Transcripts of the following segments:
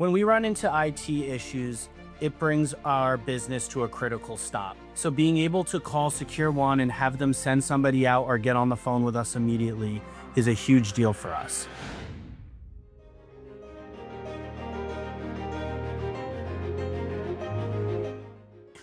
When we run into IT issues, it brings our business to a critical stop. So being able to call SecureWon and have them send somebody out or get on the phone with us immediately is a huge deal for us.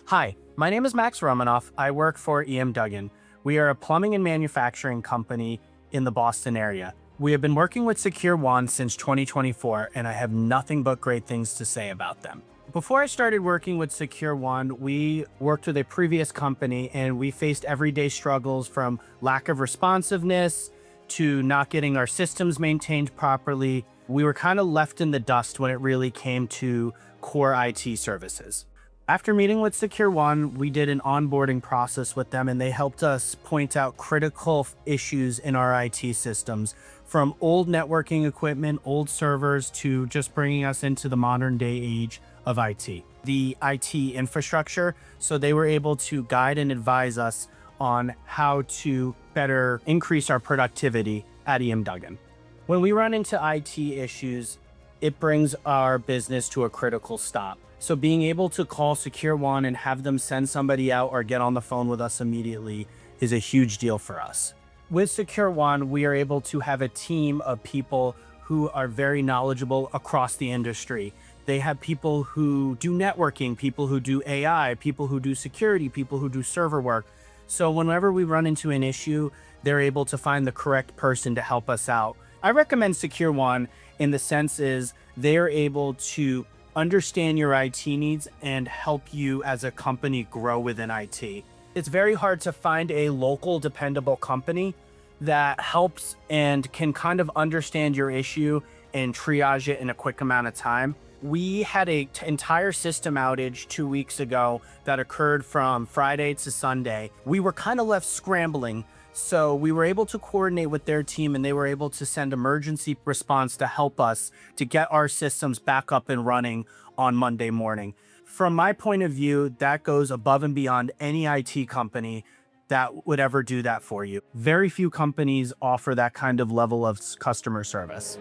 Hi, my name is Max Romanoff. I work for Duggan. We are a plumbing and manufacturing company in the Boston area. We have been working with SecureWon since 2024, and I have nothing but great things to say about them. Before I started working with SecureWon, we worked with a previous company and we faced everyday struggles from lack of responsiveness to not getting our systems maintained properly. We were kind of left in the dust when it really came to core IT services. After meeting with SecureWon, we did an onboarding process with them and they helped us point out critical issues in our IT systems, from old networking equipment, old servers, to just bringing us into the modern day age of IT. The IT infrastructure, so they were able to guide and advise us on how to better increase our productivity at Duggan. When we run into IT issues, it brings our business to a critical stop. So being able to call SecureWon and have them send somebody out or get on the phone with us immediately is a huge deal for us. With SecureWon, we are able to have a team of people who are very knowledgeable across the industry. They have people who do networking, people who do AI, people who do security, people who do server work. So whenever we run into an issue, they're able to find the correct person to help us out. I recommend SecureWon in the sense is they're able to understand your IT needs and help you as a company grow within IT. It's very hard to find a local, dependable company that helps and can kind of understand your issue and triage it in a quick amount of time. We had an entire system outage 2 weeks ago that occurred from Friday to Sunday. We were kind of left scrambling. So we were able to coordinate with their team and they were able to send emergency response to help us to get our systems back up and running on Monday morning. From my point of view, that goes above and beyond any IT company that would ever do that for you. Very few companies offer that kind of level of customer service.